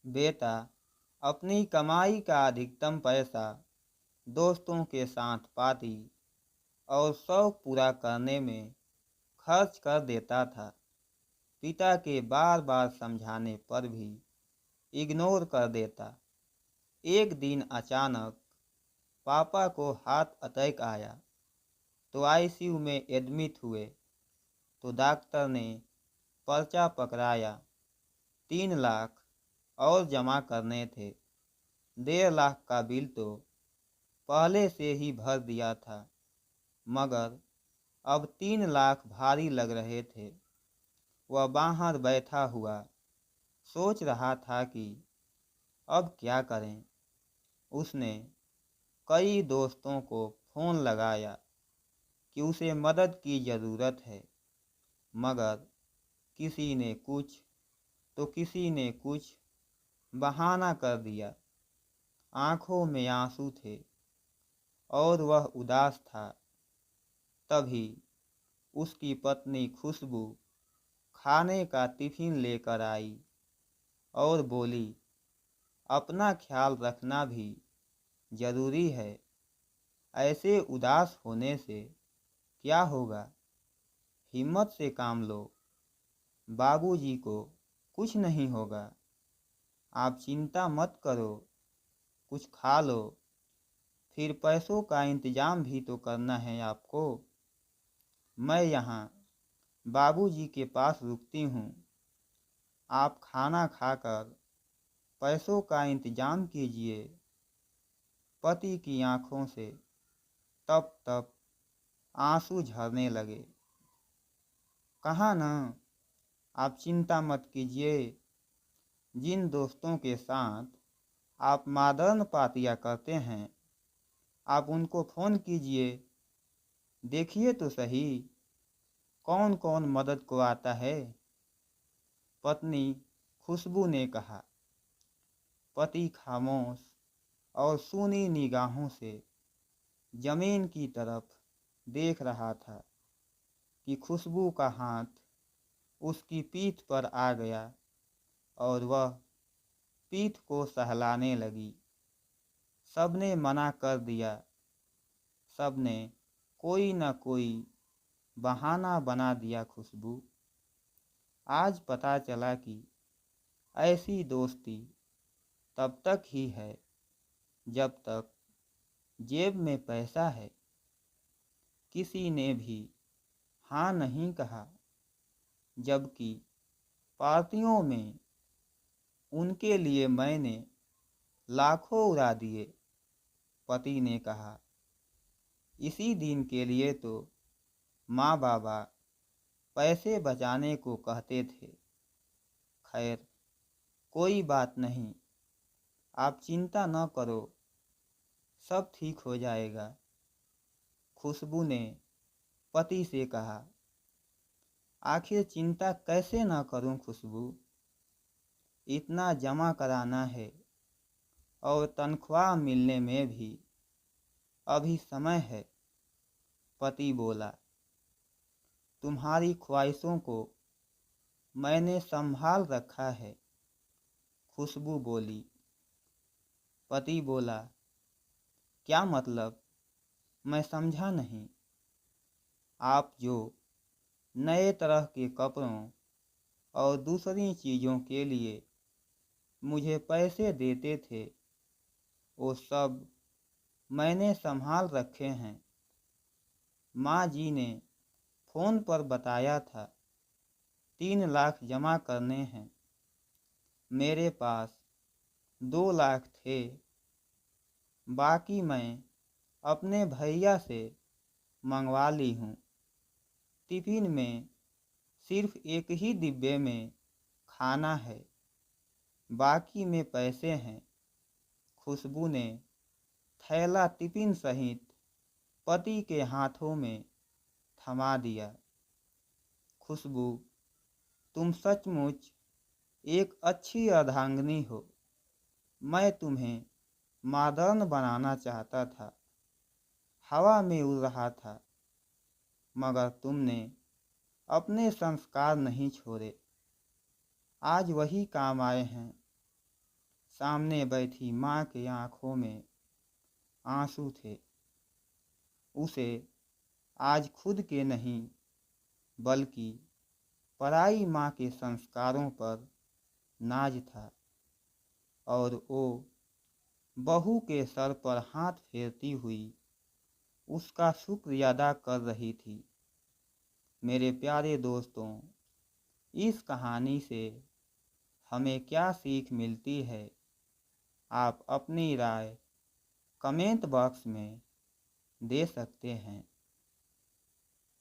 बेटा, अपनी कमाई का अधिकतम पैसा दोस्तों के साथ पार्टी और शौक पूरा करने में खर्च कर देता था। पिता के बार बार समझाने पर भी इग्नोर कर देता। एक दिन अचानक पापा को हार्ट अटैक आया तो आईसीयू में एडमिट हुए तो डॉक्टर ने पर्चा पकड़ाया। 3 लाख और जमा करने थे। 1.5 लाख का बिल तो पहले से ही भर दिया था, मगर अब 3 लाख भारी लग रहे थे। वह बाहर बैठा हुआ सोच रहा था कि अब क्या करें। उसने कई दोस्तों को फ़ोन लगाया कि उसे मदद की ज़रूरत है, मगर किसी ने कुछ तो किसी ने कुछ बहाना कर दिया। आंखों में आंसू थे और वह उदास था। तभी उसकी पत्नी खुशबू खाने का टिफिन लेकर आई और बोली, अपना ख्याल रखना भी जरूरी है। ऐसे उदास होने से क्या होगा, हिम्मत से काम लो। बाबूजी को कुछ नहीं होगा, आप चिंता मत करो। कुछ खा लो, फिर पैसों का इंतजाम भी तो करना है आपको। मैं यहाँ बाबूजी के पास रुकती हूँ, आप खाना खाकर पैसों का इंतजाम कीजिए। पति की आंखों से तप तप आंसू झरने लगे। कहा ना, आप चिंता मत कीजिए। जिन दोस्तों के साथ आप मॉडर्न पार्टियां करते हैं, आप उनको फ़ोन कीजिए, देखिए तो सही कौन कौन मदद को आता है। पत्नी खुशबू ने कहा। पति खामोश और सूनी निगाहों से जमीन की तरफ देख रहा था कि खुशबू का हाथ उसकी पीठ पर आ गया और वह पीठ को सहलाने लगी। सबने मना कर दिया, सबने कोई न कोई बहाना बना दिया। खुशबू, आज पता चला कि ऐसी दोस्ती तब तक ही है जब तक जेब में पैसा है। किसी ने भी हाँ नहीं कहा, जबकि पार्टियों में उनके लिए मैंने लाखों उड़ा दिए। पति ने कहा, इसी दिन के लिए तो माँ बाबा पैसे बचाने को कहते थे। खैर, कोई बात नहीं, आप चिंता न करो, सब ठीक हो जाएगा। खुशबू ने पति से कहा। आखिर चिंता कैसे न करूं खुशबू, इतना जमा कराना है और तनख्वाह मिलने में भी अभी समय है। पति बोला, तुम्हारी ख्वाहिशों को मैंने संभाल रखा है। खुशबू बोली। पति बोला, क्या मतलब, मैं समझा नहीं। आप जो नए तरह के कपड़ों और दूसरी चीज़ों के लिए मुझे पैसे देते थे, वो सब मैंने संभाल रखे हैं। माँ जी ने फ़ोन पर बताया था 3 लाख जमा करने हैं। मेरे पास 2 लाख थे, बाकी मैं अपने भैया से मंगवा ली हूँ। टिफिन में सिर्फ एक ही डिब्बे में खाना है, बाकी में पैसे हैं। खुशबू ने थैला टिफिन सहित पति के हाथों में थमा दिया। खुशबू, तुम सचमुच एक अच्छी अर्धांगिनी हो। मैं तुम्हें मॉडर्न बनाना चाहता था, हवा में उड़ रहा था, मगर तुमने अपने संस्कार नहीं छोड़े। आज वही काम आए हैं। सामने बैठी माँ की आंखों में आंसू थे। उसे आज खुद के नहीं बल्कि पराई माँ के संस्कारों पर नाज था, और वो बहू के सर पर हाथ फेरती हुई उसका शुक्र अदा कर रही थी। मेरे प्यारे दोस्तों, इस कहानी से हमें क्या सीख मिलती है? आप अपनी राय कमेंट बॉक्स में दे सकते हैं।